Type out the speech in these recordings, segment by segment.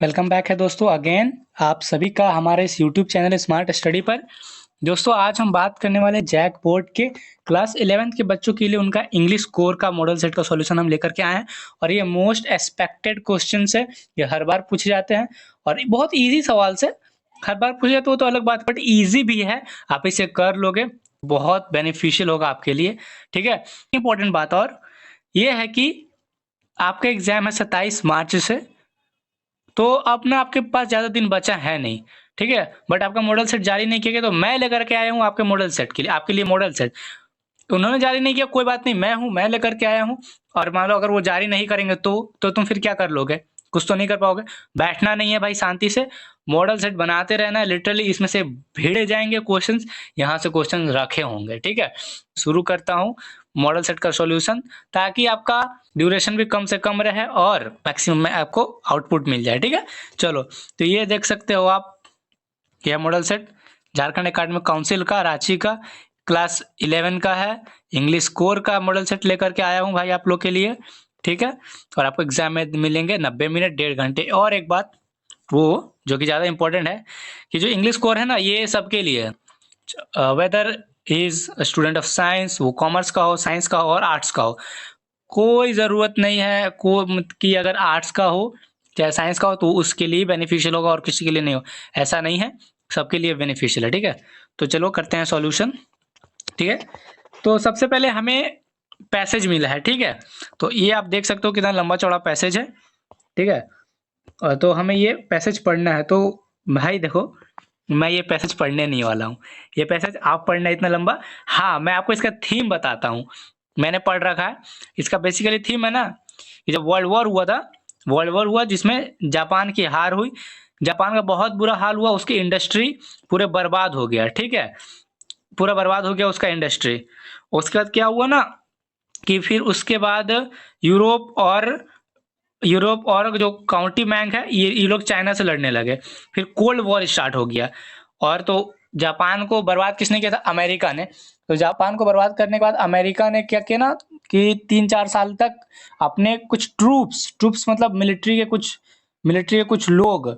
Welcome back है दोस्तों again आप सभी का हमारे इस यूट्यूब चैनल स्मार्ट स्टडी पर। दोस्तों आज हम बात करने वाले जैक बोर्ड के क्लास 11th के बच्चों के लिए उनका इंग्लिश कोर का मॉडल सेट का सॉल्यूशन हम लेकर के आए हैं। और ये मोस्ट एक्सपेक्टेड क्वेश्चन है, ये हर बार पूछे जाते हैं और बहुत ईजी सवाल से हर बार पूछे जाते हो तो अलग बात, बट ईजी भी है। आप इसे कर लोगे बहुत बेनिफिशियल होगा आपके लिए। ठीक है, इंपॉर्टेंट बात और ये है कि आपका एग्जाम है 27 मार्च से, तो अब ना आपके पास ज़्यादा दिन बचा है नहीं। ठीक है, बट आपका मॉडल सेट जारी नहीं किया गया तो मैं लेकर के आया हूँ आपके मॉडल सेट के लिए, आपके लिए मॉडल सेट। उन्होंने जारी नहीं किया कोई बात नहीं, मैं लेकर के आया हूँ। और मान लो अगर वो जारी नहीं करेंगे तो तुम फिर क्या कर लोगे? कुछ तो नहीं कर पाओगे। बैठना नहीं है भाई, शांति से मॉडल सेट बनाते रहना है। लिटरली इसमें से भिड़े जाएंगे क्वेश्चंस, यहाँ से क्वेश्चन रखे होंगे। ठीक है, शुरू करता हूँ मॉडल सेट का सॉल्यूशन, ताकि आपका ड्यूरेशन भी कम से कम रहे और मैक्सिमम में आपको आउटपुट मिल जाए। ठीक है, चलो तो ये देख सकते हो आप, यह model set Jharkhand academic council का, रांची का, क्लास 11 का है। इंग्लिश कोर का मॉडल सेट लेकर के आया हूँ भाई आप लोग के लिए। ठीक है, और आपको एग्जाम में मिलेंगे 90 मिनट 1.5 घंटे। और एक बात वो जो कि ज़्यादा इंपॉर्टेंट है कि जो इंग्लिश कोर है ना, ये सबके लिए है। Whether is student of science, वो कॉमर्स का हो, साइंस का हो और आर्ट्स का हो, कोई ज़रूरत नहीं है को कि अगर आर्ट्स का हो चाहे साइंस का हो तो उसके लिए बेनिफिशियल होगा और किसी के लिए नहीं हो। ऐसा नहीं है, सबके लिए बेनिफिशियल है। ठीक है, तो चलो करते हैं सॉल्यूशन। ठीक है, तो सबसे पहले हमें पैसेज मिला है। ठीक है, तो ये आप देख सकते हो कितना लंबा चौड़ा पैसेज है। ठीक है, तो हमें ये पैसेज पढ़ना है। तो भाई देखो, मैं ये पैसेज पढ़ने नहीं वाला हूँ, ये पैसेज आप पढ़ना इतना लंबा। हाँ, मैं आपको इसका थीम बताता हूँ, मैंने पढ़ रखा है। इसका बेसिकली थीम है ना कि जब वर्ल्ड वॉर हुआ था, वर्ल्ड वॉर हुआ जिसमें जापान की हार हुई, जापान का बहुत बुरा हाल हुआ, उसकी इंडस्ट्री पूरे बर्बाद हो गया। ठीक है, पूरा बर्बाद हो गया उसका इंडस्ट्री। उसके बाद क्या हुआ ना कि फिर उसके बाद यूरोप और जो काउंटी बैंक है ये लोग चाइना से लड़ने लगे। फिर कोल्ड वॉर स्टार्ट हो गया। और तो जापान को बर्बाद किसने किया था? अमेरिका ने। तो जापान को बर्बाद करने के बाद अमेरिका ने क्या किया ना कि 3-4 साल तक अपने कुछ ट्रूप्स मतलब मिलिट्री के कुछ लोग,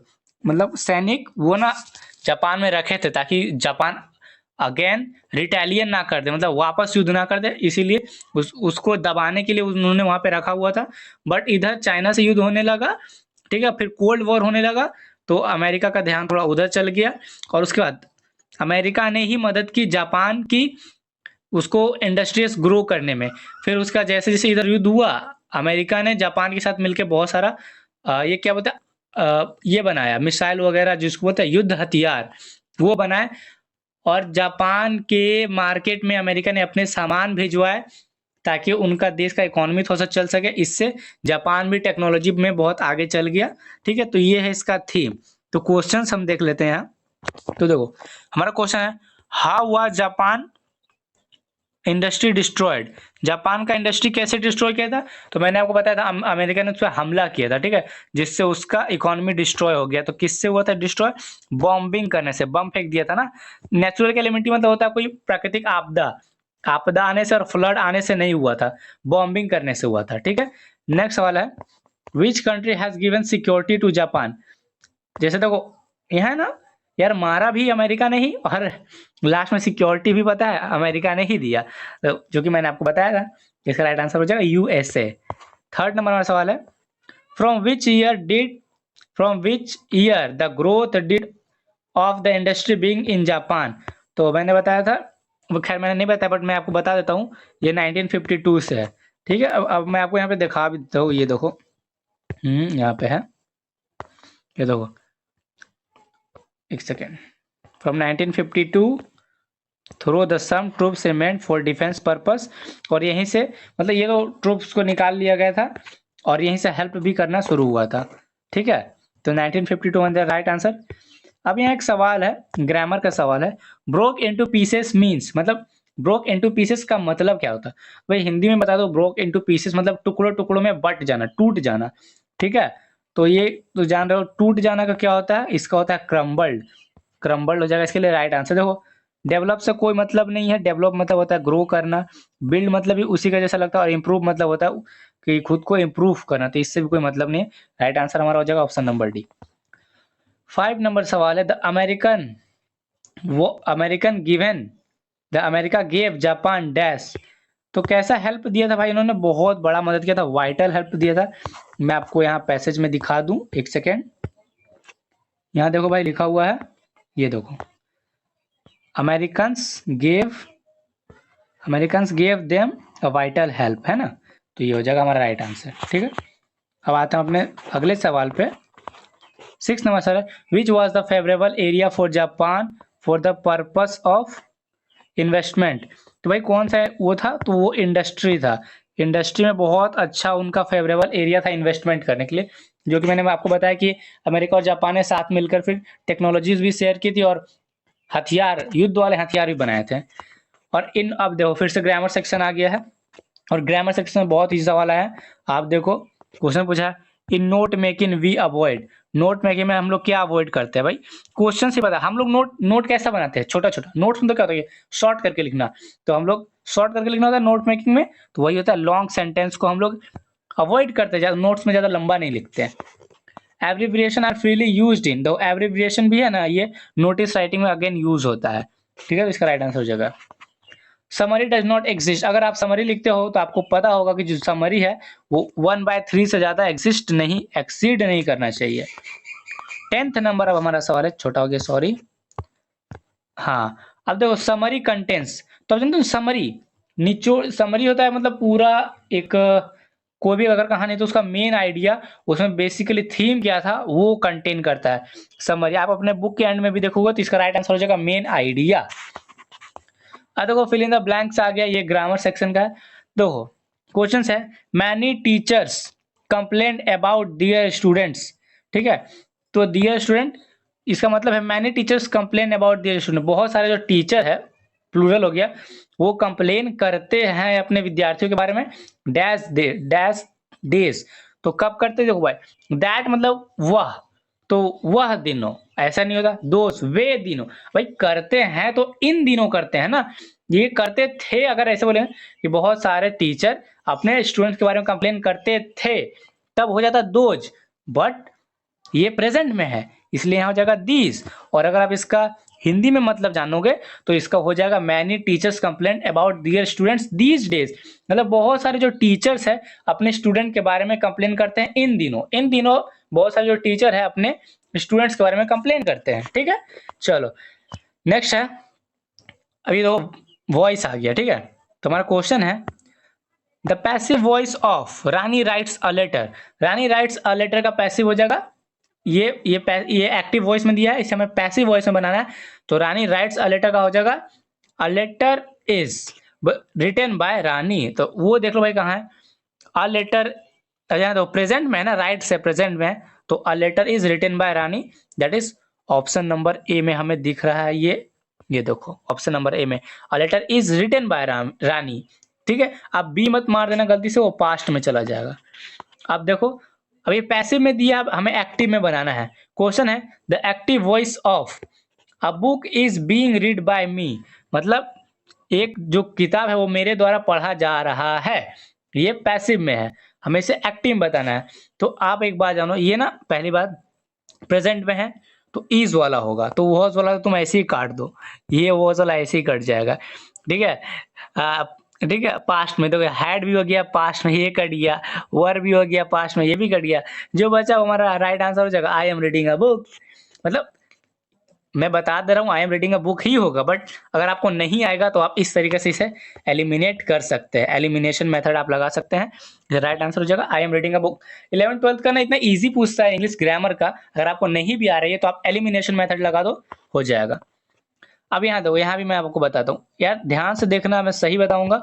मतलब सैनिक, वो ना जापान में रखे थे ताकि जापान अगेन रिटेलियन ना कर दे, मतलब वापस युद्ध ना कर दे। इसीलिए उसको दबाने के लिए उन्होंने वहां पे रखा हुआ था। बट इधर चाइना से युद्ध होने लगा। ठीक है, फिर कोल्ड वॉर होने लगा तो अमेरिका का ध्यान थोड़ा उधर चल गया। और उसके बाद अमेरिका ने ही मदद की जापान की, उसको इंडस्ट्रीज ग्रो करने में। फिर उसका जैसे जैसे इधर युद्ध हुआ, अमेरिका ने जापान के साथ मिलकर बहुत सारा ये क्या बोलते हैं, ये बनाया मिसाइल वगैरह जिसको बोलते हैं युद्ध हथियार, वो बनाए। और जापान के मार्केट में अमेरिका ने अपने सामान भिजवाए ताकि उनका देश का इकोनॉमी थोड़ा सा चल सके। इससे जापान भी टेक्नोलॉजी में बहुत आगे चल गया। ठीक है, तो ये है इसका थीम। तो क्वेश्चंस हम देख लेते हैं यहाँ। तो देखो, हमारा क्वेश्चन है how was Japan industry destroyed. Japan का इंडस्ट्री कैसे डिस्ट्रॉय किया था? तो मैंने आपको बताया था अमेरिका ने उस पर हमला किया था। ठीक है, जिससे उसका इकोनॉमी डिस्ट्रॉय हो गया। तो किससे हुआ था डिस्ट्रॉय? बॉम्बिंग करने से, बम फेंक दिया था ना। नेचुरल कैलेमिटी मतलब होता है कोई प्राकृतिक आपदा, आपदा आने से और फ्लड आने से नहीं हुआ था, बॉम्बिंग करने से हुआ था। ठीक है, नेक्स्ट सवाल है which country has given security to Japan. जैसे देखो यहाँ है ना यार, मारा भी अमेरिका ने ही और लास्ट में सिक्योरिटी भी पता है अमेरिका ने ही दिया। तो जो कि मैंने आपको बताया था, इसका राइट आंसर हो जाएगा यूएसए। थर्ड नंबर वाला सवाल है from which year the growth did of the industry being in Japan. तो मैंने बताया था, वो खैर मैंने नहीं बताया बट मैं आपको बता देता हूँ, ये 1952 से है। ठीक है, अब मैं आपको यहाँ पे दिखा भी देता हूँ, ये देखो यहाँ पे है, ये देखो एक second. From 1952 through the some troops remained for defence purpose. और यहीं से मतलब ये तो ट्रूप्स को निकाल लिया गया था और यहीं से हेल्प भी करना शुरू हुआ था। ठीक है, तो 1952 द राइट आंसर। अब यहाँ एक सवाल है, ग्रामर का सवाल है, ब्रोक इनटू पीसेस मींस, मतलब ब्रोक इनटू पीसेस का मतलब क्या होता है? भाई हिंदी में बता दो। ब्रोक इनटू पीसेस मतलब टुकड़ों टुकड़ों में बट जाना, टूट जाना। ठीक है, तो ये तो जान रहे हो टूट जाना का क्या होता है? इसका होता है क्रम्बल्ड, क्रम्बल्ड हो जाएगा इसके लिए राइट आंसर। देखो, डेवलप से कोई मतलब नहीं है, डेवलप मतलब होता है ग्रो करना, बिल्ड मतलब भी उसी का जैसा लगता है और इम्प्रूव मतलब होता है कि खुद को इम्प्रूव करना, तो इससे भी कोई मतलब नहीं है। राइट आंसर हमारा हो जाएगा ऑप्शन नंबर डी। 5 नंबर सवाल है, the America gave Japan dash. तो कैसा हेल्प दिया था भाई इन्होंने, बहुत बड़ा मदद किया था, वाइटल हेल्प दिया था। मैं आपको यहाँ पैसेज में दिखा दूं, एक सेकेंड। यहाँ देखो भाई लिखा हुआ है, ये देखो, Americans gave them a vital help, है ना। तो ये हो जाएगा हमारा राइट आंसर। ठीक है, अब आते हैं अपने अगले सवाल पे। 6 number sir, which was the favourable area for Japan for the purpose of investment. तो भाई कौन सा वो था, तो वो इंडस्ट्री था। इंडस्ट्री में बहुत अच्छा उनका फेवरेबल एरिया था इन्वेस्टमेंट करने के लिए, जो कि मैंने आपको बताया कि अमेरिका और जापान ने साथ मिलकर फिर टेक्नोलॉजीज भी शेयर की थी और हथियार, युद्ध वाले हथियार भी बनाए थे। और अब देखो फिर से ग्रामर सेक्शन आ गया है, और ग्रामर सेक्शन में बहुत ही सवाल आया है। आप देखो क्वेश्चन पूछा है, in note making we avoid. Note making में हम लोग क्या अवॉइड करते हैं भाई, क्वेश्चन से पता हम लोग नोट कैसा बनाते हैं, छोटा छोटा। नोट्स में तो क्या होता है, शॉर्ट करके लिखना। तो हम लोग शॉर्ट करके लिखना होता है नोट मेकिंग में, तो वही होता है लॉन्ग सेंटेंस को हम लोग अवॉइड करते हैं, नोट्स में ज्यादा लंबा नहीं लिखते हैं। Abbreviation are freely used in, दो एब्रिविएशन भी है ना, ये नोटिस राइटिंग में अगेन यूज होता है। ठीक है, इसका राइट आंसर हो जाएगा समरी डज नॉट एग्जिस्ट। अगर आप समरी लिखते हो तो आपको पता होगा कि जो समरी है वो 1/3 से ज्यादा एक्सीड नहीं करना चाहिए। 10th नंबर अब हमारा सवाल है, छोटा हो गया सॉरी। हाँ, अब देखो समरी कंटेंट्स। तो जानते हो समरी, निचोड़ समरी होता है, मतलब पूरा एक कोई भी अगर कहानी तो उसका मेन आइडिया, उसमें बेसिकली थीम क्या था वो कंटेन करता है समरी। आप अपने बुक के एंड में भी देखोगे तो इसका राइट आंसर हो जाएगा मेन आइडिया। अब देखो फिल इन द ब्लैंक्स आ गया, ये ग्रामर सेक्शन का है। देखो क्वेश्चन है, many teachers complain about their students. ठीक है, तो दियर स्टूडेंट इसका मतलब है many teachers complain about their student. बहुत सारे जो टीचर है, प्लूरल हो गया, वो कंप्लेन करते हैं अपने विद्यार्थियों के बारे में डैश डेज। तो कब करते, देखो भाई दैट मतलब वह, तो वह दिनों, ऐसा नहीं होता दोस्त वे दिनों। भाई करते हैं तो इन दिनों करते हैं ना, ये करते थे अगर ऐसे बोले कि बहुत सारे टीचर अपने स्टूडेंट्स के बारे में कंप्लेन करते थे, तब हो जाता दोज। बट ये प्रेजेंट में है इसलिए यहाँ हो जाएगा दीज। और अगर आप इसका हिंदी में मतलब जानोगे तो इसका हो जाएगा many teachers complain about their students these days. मतलब बहुत सारे जो टीचर्स है अपने स्टूडेंट के बारे में कंप्लेन करते हैं इन दिनों। इन दिनों बहुत सारे जो टीचर है अपने स्टूडेंट्स के बारे में कंप्लेन करते हैं। ठीक है, चलो नेक्स्ट है, अभी तो वॉइस आ गया। ठीक है, तो हमारा क्वेश्चन है, the passive voice of Rani writes a letter. Rani writes a letter का पैसिव हो जाएगा, ये एक्टिव वॉइस में दिया है, इसे हमें पैसिव वॉइस में बनाना है। तो रानी राइट्स अ लेटर का हो जाएगा, a letter is written by Rani. तो वो देख लो भाई कहाँ है, अ लेटर, तो प्रेजेंट में है ना, राइट से प्रेजेंट में है, तो a letter is written by Rani, that is option number A में हमें दिख रहा है। ये देखो ऑप्शन नंबर ए में a letter is written by Rani. ठीक है, आप बी मत मार देना गलती से, वो पास्ट में चला जाएगा। अब देखो अब ये पैसिव में दिया, अब हमें एक्टिव में बनाना है। क्वेश्चन है, the active voice of a book is being read by me. मतलब एक जो किताब है वो मेरे द्वारा पढ़ा जा रहा है, ये पैसिव में है, हमें इसे एक्टिव में बताना है। तो आप एक बात जानो, ये ना पहली बात प्रेजेंट में है तो इज वाला होगा, तो वॉज वाला तुम ऐसे ही काट दो, ये वॉज वाला ऐसे ही कट जाएगा। ठीक है, ठीक है, पास्ट में तो हैड भी हो गया, पास्ट में ये कट गया, वर भी हो गया, पास्ट में ये भी कट गया, जो बचा हमारा राइट आंसर हो जाएगा I am reading a book. मतलब मैं बता दे रहा हूँ I am reading a book ही होगा, बट अगर आपको नहीं आएगा तो आप इस तरीके से इसे एलिमिनेट कर सकते हैं, एलिमिनेशन मेथड आप लगा सकते हैं। राइट आंसर हो जाएगा I am reading a book. 11th-12th का ना इतना इजी पूछता है इंग्लिश ग्रामर का, अगर आपको नहीं भी आ रही है तो आप एलिमिनेशन मेथड लगा दो, हो जाएगा। अब यहाँ दो, यहाँ भी मैं आपको बताता हूँ यार, ध्यान से देखना, मैं सही बताऊंगा,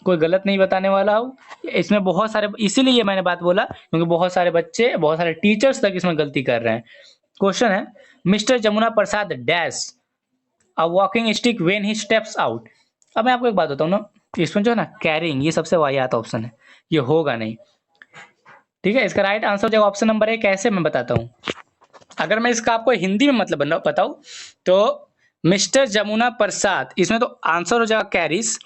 कोई गलत नहीं बताने वाला हूँ। इसमें बहुत सारे, इसीलिए ये मैंने बात बोला क्योंकि बहुत सारे बच्चे, बहुत सारे टीचर्स तक इसमें गलती कर रहे हैं। क्वेश्चन है, mister Jamuna Prasad dash a walking stick when he steps out. अब मैं आपको एक बात बताऊँ ना, इसमें जो है ना कैरिंग, ये सबसे वाहियात ऑप्शन है, ये होगा नहीं। ठीक है, इसका राइट आंसर जो ऑप्शन नंबर 1 कैसे मैं बताता हूँ। अगर मैं इसका आपको हिंदी में मतलब बताऊँ तो मिस्टर जमुना प्रसाद, इसमें तो आंसर हो जाएगा कैरिस।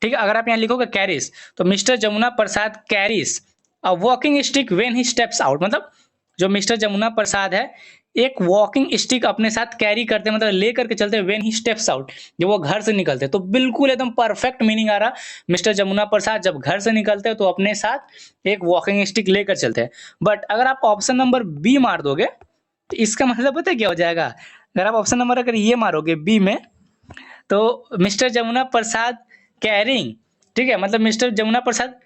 ठीक है, अगर आप यहाँ लिखोगे कैरिस तो mister Jamuna Prasad carries a walking stick when he steps out. मतलब जो मिस्टर जमुना प्रसाद है एक वॉकिंग स्टिक अपने साथ कैरी करते हैं, मतलब लेकर के चलते हैं व्हेन ही स्टेप्स आउट, जब वो घर से निकलते हैं। तो बिल्कुल एकदम परफेक्ट मीनिंग आ रहा, मिस्टर जमुना प्रसाद जब घर से निकलते हैं तो अपने साथ एक वॉकिंग स्टिक लेकर चलते हैं। बट अगर आप ऑप्शन नंबर बी मार दोगे तो इसका मतलब पता है क्या हो जाएगा? अगर आप ऑप्शन नंबर अगर ये मारोगे बी में, तो मिस्टर जमुना प्रसाद कैरिंग, ठीक है, मतलब मिस्टर जमुना प्रसाद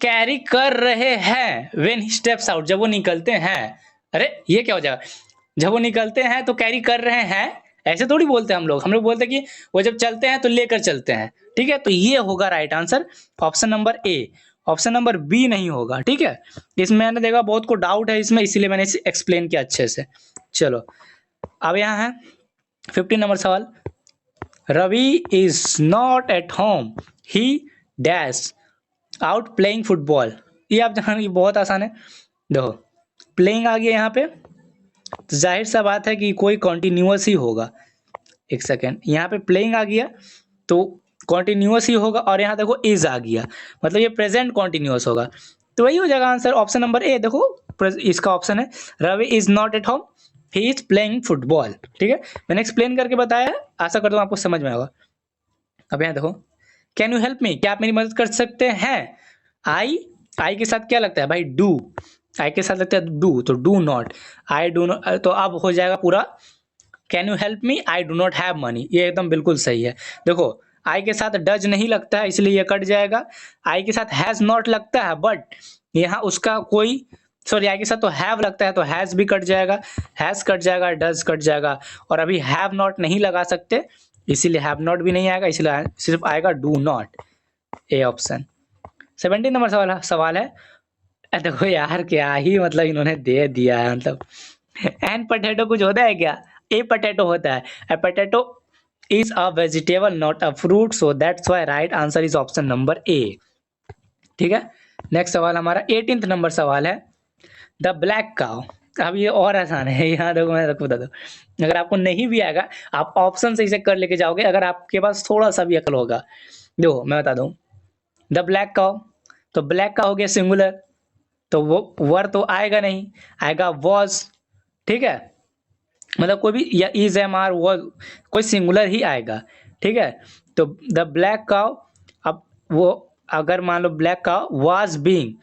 कैरी कर रहे हैं व्हेन ही स्टेप्स आउट, जब वो निकलते हैं। अरे ये क्या हो जाएगा? जब वो निकलते हैं तो कैरी कर रहे हैं, ऐसे थोड़ी बोलते हैं हम लोग बोलते हैं कि वो जब चलते हैं तो लेकर चलते हैं। ठीक है, तो ये होगा right answer option number A. Option number B नहीं होगा। ठीक है, इसमें मैंने देखा बहुत को डाउट है इसमें, इसीलिए मैंने इसे एक्सप्लेन किया अच्छे से। चलो अब यहाँ है 15 नंबर सवाल। Ravi is not at home, he dash out playing football. ये आप जान, ये बहुत आसान है। देखो प्लेइंग आ गया यहाँ पे, तो जाहिर सा बात है कि कोई कॉन्टिन्यूअस ही होगा। एक सेकेंड, यहाँ पे प्लेइंग आ गया तो कॉन्टिन्यूअस ही होगा, और यहाँ देखो इज आ गया, मतलब ये प्रेजेंट कॉन्टिन्यूअस होगा। तो वही हो जाएगा आंसर ऑप्शन नंबर ए। देखो इसका ऑप्शन है Ravi is not at home, he is playing football. ठीक है, मैंने एक्सप्लेन करके बताया है, आशा करता हूँ आपको समझ में आएगा। अब यहाँ देखो, कैन यू हेल्प मी, क्या आप मेरी मदद कर सकते हैं? आई के साथ क्या लगता है भाई? डू। आई के साथ लगता है डू, तो do not, I do not, तो अब हो जाएगा पूरा can you help me, I do not have money. ये एकदम बिल्कुल सही है। देखो आई के साथ डज नहीं लगता है, इसलिए ये कट जाएगा। आई के साथ हैज नॉट लगता है, बट यहाँ उसका कोई, सॉरी आई के साथ तो हैव लगता है, तो हैज भी कट जाएगा, हैज कट जाएगा, डज कट जाएगा, और अभी हैव नॉट नहीं लगा सकते, इसीलिए हैव नॉट भी नहीं आएगा, इसलिए सिर्फ आएगा do not, A option. 17 number सवाल है। देखो यार क्या ही मतलब इन्होंने दे दिया है, मतलब एन पोटैटो कुछ होता है क्या? ए पोटैटो होता है। ए potato is a vegetable not a fruit, so that's why right answer is option number ए। ठीक है, नेक्स्ट सवाल हमारा 18 नंबर सवाल है। The black cow. अब ये और आसान है, यहाँ देखो मैं आपको बता दूं, अगर आपको नहीं भी आएगा आप ऑप्शन से इसे कर लेके जाओगे, अगर आपके पास थोड़ा सा भी अकल होगा। देखो मैं बता दूं, द ब्लैक काउ, तो ब्लैक का हो गया सिंगुलर, तो वो वर तो आएगा नहीं, आएगा वॉज। ठीक है, मतलब कोई भी, या इज एम आर वॉज, कोई सिंगुलर ही आएगा। ठीक है, तो द ब्लैक काउ, अब वो अगर मान लो ब्लैक काउ वाज बीइंग,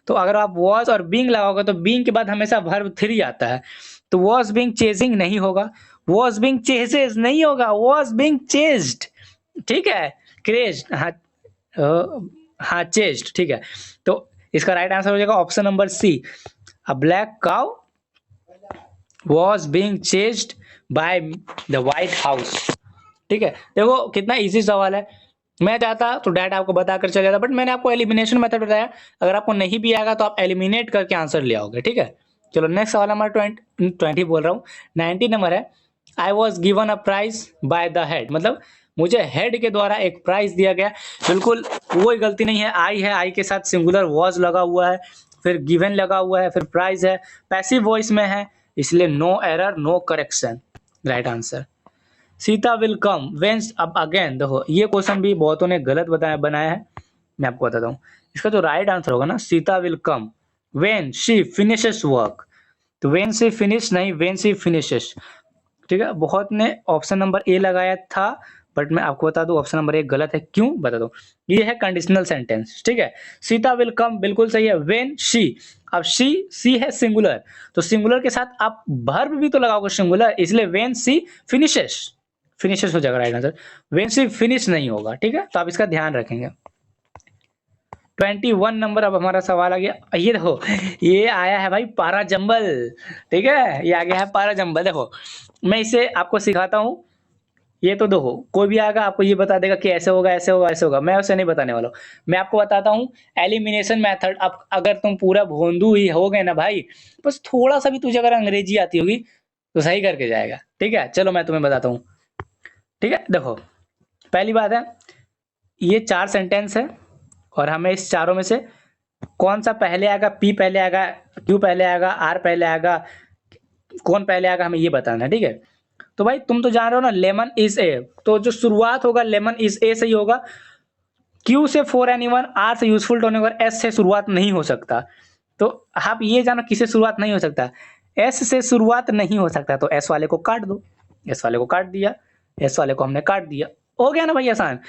तो अगर आप वॉज और बीइंग लगाओगे तो बीइंग के बाद हमेशा वर्ब 3 आता है, तो वॉज बीइंग चेजिंग नहीं होगा, वॉज बीइंग चेजेस नहीं होगा, वॉज बीइंग चेज्ड। ठीक है, क्रेज्ड, हाँ हाँ चेज्ड। ठीक है, तो इसका राइट आंसर हो जाएगा option number C, a black cow was being chased by the white house। ठीक है, देखो कितना इजी सवाल है। मैं चाहता तो डायरेक्ट आपको बताकर चल जाता, बट मैंने आपको एलिमिनेशन मेथड बताया, अगर आपको नहीं भी आएगा तो आप एलिमिनेट करके आंसर ले आओगे। ठीक है, चलो नेक्स्ट सवाल हमारा 20 बोल रहा हूँ, 90 नंबर है। I was given a prize by the head, मतलब मुझे हेड के द्वारा एक प्राइज दिया गया। बिल्कुल कोई गलती नहीं है, आई है, आई के साथ सिंगुलर वॉज लगा हुआ है, फिर गिवन लगा हुआ है, फिर प्राइज है, पैसिव वॉइस में है, इसलिए no error no correction, right answer. Sita will come when, अब अगेन देखो ये क्वेश्चन भी बहुतों ने गलत बनाया है, मैं आपको बताता हूँ। इसका जो राइट आंसर होगा ना, Sita will come when she finishes work, तो व्हेन शी फिनिश नहीं, व्हेन शी फिनिशेस। ठीक है, बहुत ने ऑप्शन नंबर ए लगाया था, बट मैं आपको बता दूं ऑप्शन नंबर ए गलत है, क्यों बता दो, ये है कंडीशनल सेंटेंस। ठीक है, सीता विल कम बिल्कुल सही है, व्हेन शी, अब सी है सिंगुलर, तो सिंगुलर के साथ आप वर्ब भी तो लगाओगे सिंगुलर, इसलिए व्हेन सी फिनिशेस हो जाएगा right answer, when she finish नहीं होगा। ठीक है, तो आप इसका ध्यान रखेंगे। 21 नंबर अब हमारा सवाल आ गया, ये देखो ये आया है भाई पारा जंबल। ठीक है, ये आ गया है पारा जंबल। देखो मैं इसे आपको सिखाता हूँ, ये तो देखो कोई भी आएगा आपको ये बता देगा कि ऐसे होगा ऐसे होगा ऐसे होगा, मैं उसे नहीं बताने वाला हूँ। मैं आपको बताता हूँ एलिमिनेशन मेथड। अब अगर तुम पूरा भोंदू ही हो गए ना भाई, बस थोड़ा सा भी तुझे अगर अंग्रेजी आती होगी तो सही करके जाएगा। ठीक है, चलो मैं तुम्हें बताता हूँ। ठीक है, देखो पहली बात है, ये 4 सेंटेंस है, और हमें इस चारों में से कौन सा पहले आएगा, पी पहले आएगा, क्यू पहले आएगा, आर पहले आएगा, कौन पहले आएगा, हमें ये बताना है। ठीक है, तो भाई तुम तो जान रहे हो ना, लेमन इज ए, तो जो शुरुआत होगा लेमन इज ए से ही होगा। क्यू से फॉर एनीवन, आर से यूजफुल टू एनीवन, एस से शुरुआत नहीं हो सकता। तो आप ये जानो किससे शुरुआत नहीं हो सकता, एस से शुरुआत नहीं हो सकता, तो एस वाले को काट दो, एस वाले को काट दिया, एस वाले को हमने काट दिया, हो गया ना भाई आसान।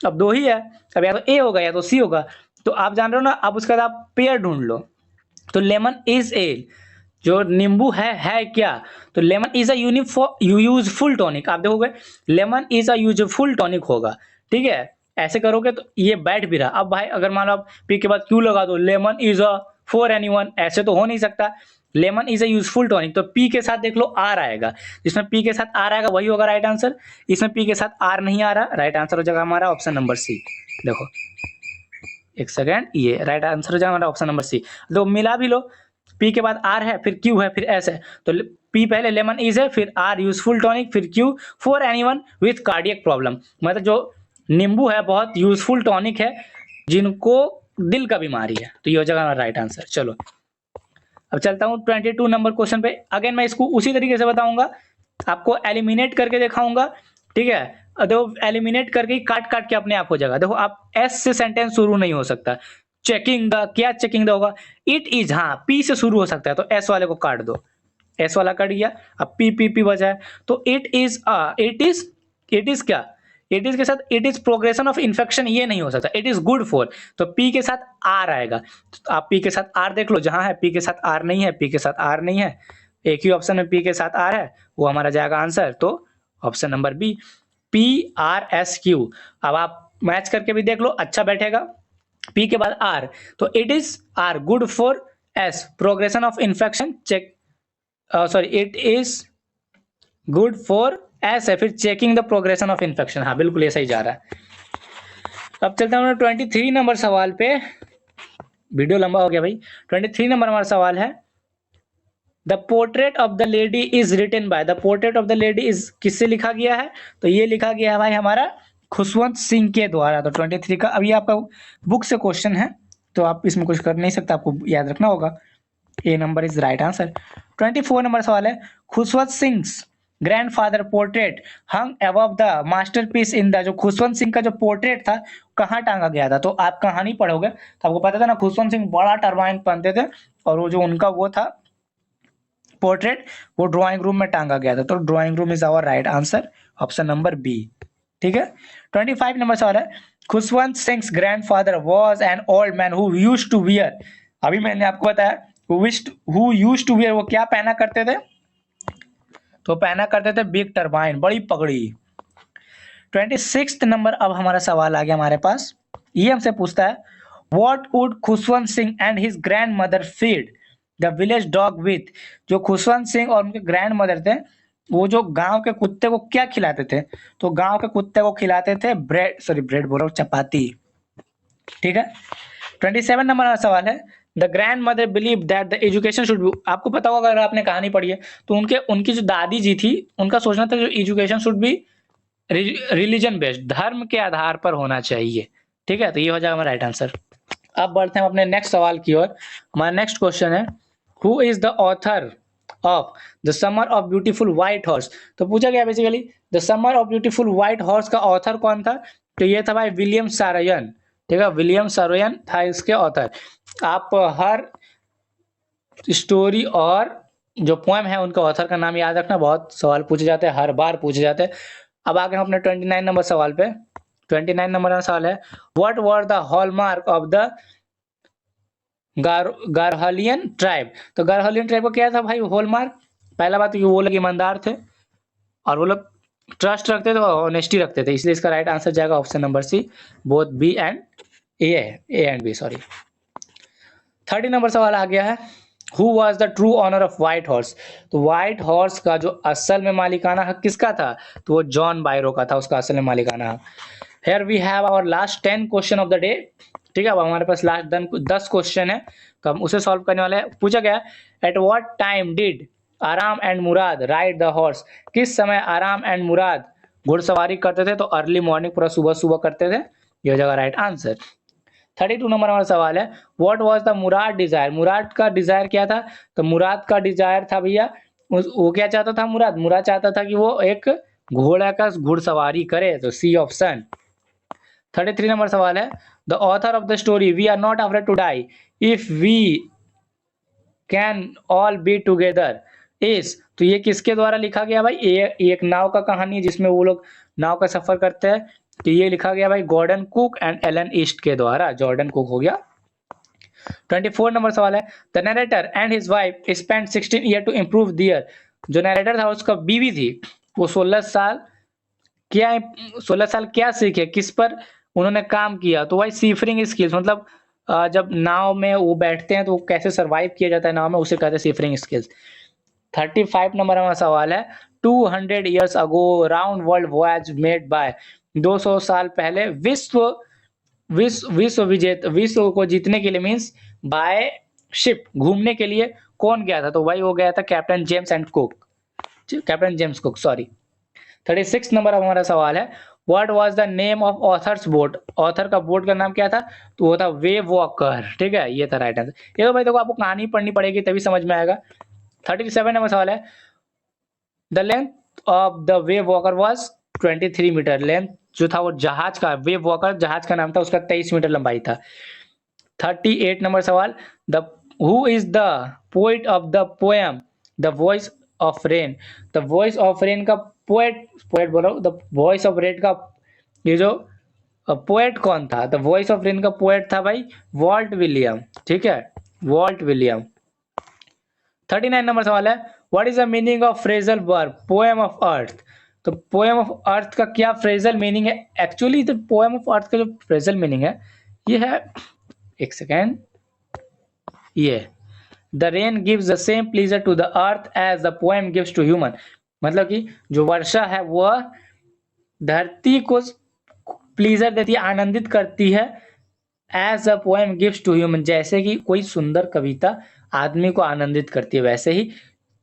अब दो ही है, अब या तो ए होगा या तो सी होगा, तो आप जान रहे हो ना। अब उसके बाद आप पेयर ढूंढ लो, तो लेमन इज ए, जो नींबू है क्या, तो lemon is a useful tonic. आप देखोगे lemon is a useful tonic होगा, ठीक है। ऐसे करोगे तो ये बैठ भी रहा। अब भाई अगर मान लो आप पी के बाद क्यू लगा दो, lemon is a for anyone, ऐसे तो हो नहीं सकता। Lemon is a useful tonic, तो पी के साथ देख लो आर आएगा, जिसमें पी के साथ आर आएगा वही होगा राइट आंसर। इसमें पी के साथ आर नहीं आ रहा, राइट आंसर हो जाएगा हमारा ऑप्शन नंबर सी। देखो एक सेकेंड, ये राइट आंसर हो जाएगा हमारा ऑप्शन नंबर सी। तो मिला भी लो, पी के बाद आर है, फिर क्यू है, फिर एस है, तो पी पहले लेमन इज है, फिर आर यूजफुल टॉनिक, फिर Q for anyone with cardiac problem. मतलब जो नींबू है बहुत यूजफुल टॉनिक है जिनको दिल का बीमारी है, तो ये हो जाएगा हमारा राइट आंसर। चलो अब चलता हूँ 22 नंबर क्वेश्चन पे। अगेन मैं इसको उसी तरीके से बताऊंगा, आपको एलिमिनेट करके दिखाऊंगा, ठीक है। देखो एलिमिनेट करके काट काट के अपने आप हो जाएगा। देखो आप एस से सेंटेंस शुरू नहीं हो सकता, चेकिंग द, क्या चेकिंग द होगा, इट इज, हाँ पी से शुरू हो सकता है, तो एस वाले को काट दो, एस वाला कट गया। अब पी पी पी बचा है, तो इट इज, इट इज क्या, इट इज के साथ it is progression of infection, ये नहीं हो सकता। इट इज गुड फॉर, तो पी के साथ आर आएगा, तो आप पी के साथ आर देख लो, जहां है पी के साथ आर नहीं है, पी के साथ आर नहीं है, एक ही ऑप्शन में पी के साथ आर है, वो हमारा जाएगा आंसर, तो option number B, P R S Q. अब आप मैच करके भी देख लो, अच्छा बैठेगा। पी के बाद आर, तो it is R good for, S progression of infection, check, sorry it is good for, S है, फिर checking the progression of infection, हाँ बिल्कुल ऐसा ही जा रहा है। अब चलता हूँ 23 नंबर सवाल पे, वीडियो लंबा हो गया भाई। 23 नंबर हमारा सवाल है, the portrait of the lady is written by, the portrait of the lady is किससे लिखा गया है, तो ये लिखा गया है भाई हमारा खुशवंत सिंह के द्वारा। तो 23 का अभी आपका बुक से क्वेश्चन है, तो आप इसमें कुछ कर नहीं सकते, आपको याद रखना होगा, A number is right answer. 24 number सवाल है, Khushwant Singh grandfather portrait hung above the masterpiece in the, जो खुशवंत सिंह का जो पोर्ट्रेट था कहाँ टांगा गया था, तो आप कहानी पढ़ोगे तो आपको पता था ना, खुशवंत सिंह बड़ा टरबाइन पहनते थे, और वो जो उनका वो था पोर्ट्रेट, वो ड्राइंग रूम में टांगा गया था, तो drawing room is our right answer, option number B, ठीक है। 25 नंबर सवाल है, Khushwant Singh grandfather was an old man who used to wear, अभी मैंने आपको बताया हु यूज्ड टू वियर, वो क्या पहना करते थे, तो पहना करते थे बिग टरबाइन, बड़ी पगड़ी। 26 नंबर अब हमारा सवाल आ गया हमारे पास, ये हमसे पूछता है, what would Khushwant Singh and his grand mother feed the village dog with, जो खुशवंत सिंह और उनके ग्रैंड मदर थे, वो जो गांव के कुत्ते को क्या खिलाते थे, तो गांव के कुत्ते को खिलाते थे ब्रेड, सॉरी ब्रेड बोल रहा हूँ, चपाती, ठीक है। 27 नंबर का सवाल है, the grand mother believe that the education should be, आपको पता होगा अगर आपने कहानी पढ़ी है, तो उनकी जो दादी जी थी, उनका सोचना था जो education should be religion based, धर्म के आधार पर होना चाहिए, ठीक है। तो ये हो जाएगा हमारा राइट आंसर। अब बढ़ते हैं अपने नेक्स्ट सवाल की ओर। हमारा नेक्स्ट क्वेश्चन है, who is the author of the summer of beautiful white horse, तो पूछा गया basically the summer of beautiful white horse का ऑथर कौन था, तो ये था भाई विलियम सारोयन, ठीक है, विलियम सारोयन था इसके ऑथर। आप हर स्टोरी और जो पोएम है उनका ऑथर का नाम याद रखना, बहुत सवाल पूछे जाते हैं, हर बार पूछे जाते हैं। अब आगे हम अपने 29 नंबर सवाल पे। 29 नंबर का सवाल है, what were the hallmark of the Garhwalian tribe, तो गारहलियन ट्राइब को क्या था भाई हॉलमार्क, पहला बात वो लोग ईमानदार थे, और वो लोग ट्रस्ट रखते थे, ऑनेस्टी रखते थे, इसलिए इसका राइट आंसर जाएगा option number C, both B and A and B, sorry. 30 number सवाल आ गया है, who was the true owner of white horse, तो व्हाइट हॉर्स का जो असल में मालिकाना हक किसका था, तो वो जॉन बायरो का था, उसका असल में मालिकाना हक। Here we have our last 10 question of the day, ठीक है। अब हमारे पास लास्ट 10 क्वेश्चन है, तो हम उसे सॉल्व करने वाले हैं। पूछा गया, एट व्हाट टाइम डिड आराम and Murad ride the horse, किस समय आराम एंड मुराद घुड़सवारी करते थे, तो अर्ली मॉर्निंग, पूरा सुबह सुबह करते थे, ये हो जाएगा राइट आंसर। 32 नंबर हमारा सवाल है, what was the Murad desire, Murad का डिजायर क्या था, तो मुराद का डिजायर था भैया, वो क्या चाहता था, मुराद चाहता था कि वो एक घोड़ा का घुड़सवारी करे, तो सी ऑप्शन। 33 नंबर सवाल है, the author of the story we are not afraid to die if we can all be together, is, तो ये किसके द्वारा लिखा गया भाई? ये एक नाव का कहानी है जिसमें वो लोग नाव का सफर करते हैं, तो ये लिखा गया भाई Gordon Cook and Alan East के द्वारा। जॉर्डन कुक हो गया। 24 नंबर सवाल है, the narrator and his wife spend 16 year to improve their. जो नरेटर था उसका बीवी थी, वो 16 साल क्या सीखे, किस पर उन्होंने काम किया? तो भाई सीफरिंग स्किल्स, मतलब जब नाव में वो बैठते हैं तो कैसे सरवाइव किया जाता है नाव में, उसे कहते हैं सीफरिंग स्किल्स। 35 नंबर हमारा सवाल है, 200 years ago round world voyage made by. 200 साल पहले विश्व को जीतने के लिए मीन्स बाय शिप, घूमने के लिए कौन गया था? तो भाई वो गया था captain James cook, sorry. 36 number हमारा सवाल है, what was the name of authors boat. Author का बोट का नाम क्या था? तो वो था वेव वॉकर। ठीक है, ये था राइट आंसर। ये तो भाई देखो आपको कहानी पढ़नी पड़ेगी तभी समझ में आएगा। 37 नंबर सवाल है, the length of the wave walker was 23 metre. Length जो था वो जहाज का, वेव वॉकर जहाज का नाम था, उसका 23 मीटर लंबाई था। 38 नंबर सवाल, the who is the poet of the poem the voice of rain. The voice of rain का पोएट बोलो, द वॉइस ऑफ रेन का ये जो पोएट कौन था? द वॉइस ऑफ रेन का पोएट था भाई वॉल्ट विलियम। ठीक है, वॉल्ट विलियम। 39 नंबर सवाल है, what is the meaning of phrasal verb poem of earth. तो पोएम ऑफ अर्थ का क्या फ्रेजल मीनिंग है? Actually the poem of earth का जो फ्रेजल मीनिंग है ये है, एक सेकेंड, ये the rain gives the same pleasure to the earth as the poem gives to human. मतलब कि जो वर्षा है वह धरती को प्लीजर देती है, आनंदित करती है, as a poem gives to human, जैसे कि कोई सुंदर कविता आदमी को आनंदित करती है, वैसे ही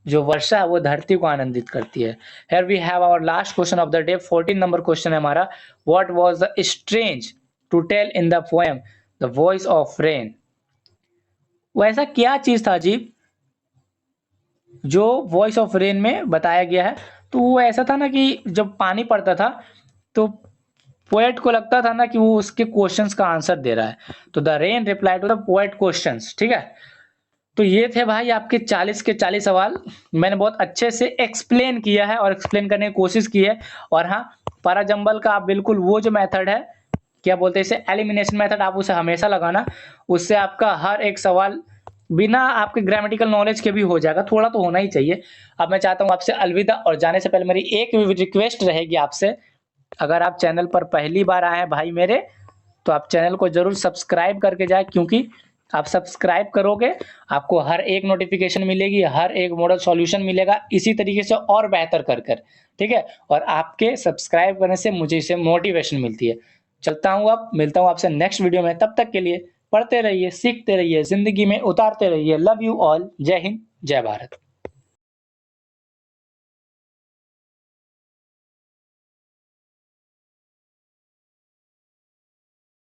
जो वर्षा है वो धरती को आनंदित करती है। Here we have our last question of the day, 14 number question है हमारा, what was the strange to tell in the poem the voice of rain। वो ऐसा क्या चीज था अजीब जो वॉइस ऑफ रेन में बताया गया है? तो वो ऐसा था ना कि जब पानी पड़ता था तो पोएट को लगता था ना कि वो उसके क्वेश्चंस का आंसर दे रहा है, तो the rain reply to the poet questions. ठीक है, तो ये थे भाई आपके 40 के 40 सवाल। मैंने बहुत अच्छे से एक्सप्लेन किया है और एक्सप्लेन करने की कोशिश की है। और हाँ, पैराजंबल का आप बिल्कुल वो जो मेथड है, क्या बोलते हैं इसे, एलिमिनेशन मेथड, आप उसे हमेशा लगाना। उससे आपका हर एक सवाल बिना आपके ग्रामेटिकल नॉलेज के भी हो जाएगा, थोड़ा तो होना ही चाहिए। अब मैं चाहता हूँ आपसे अलविदा, और जाने से पहले मेरी एक रिक्वेस्ट रहेगी आपसे, अगर आप चैनल पर पहली बार आए हैं भाई मेरे, तो आप चैनल को जरूर सब्सक्राइब करके जाए, क्योंकि आप सब्सक्राइब करोगे आपको हर एक नोटिफिकेशन मिलेगी, हर एक मॉडल सॉल्यूशन मिलेगा इसी तरीके से और बेहतर कर कर। ठीक है, और आपके सब्सक्राइब करने से मुझे इसे मोटिवेशन मिलती है। चलता हूँ, अब मिलता हूँ आपसे नेक्स्ट वीडियो में, तब तक के लिए पढ़ते रहिए, सीखते रहिए, जिंदगी में उतारते रहिए। लव यू ऑल, जय हिंद, जय भारत।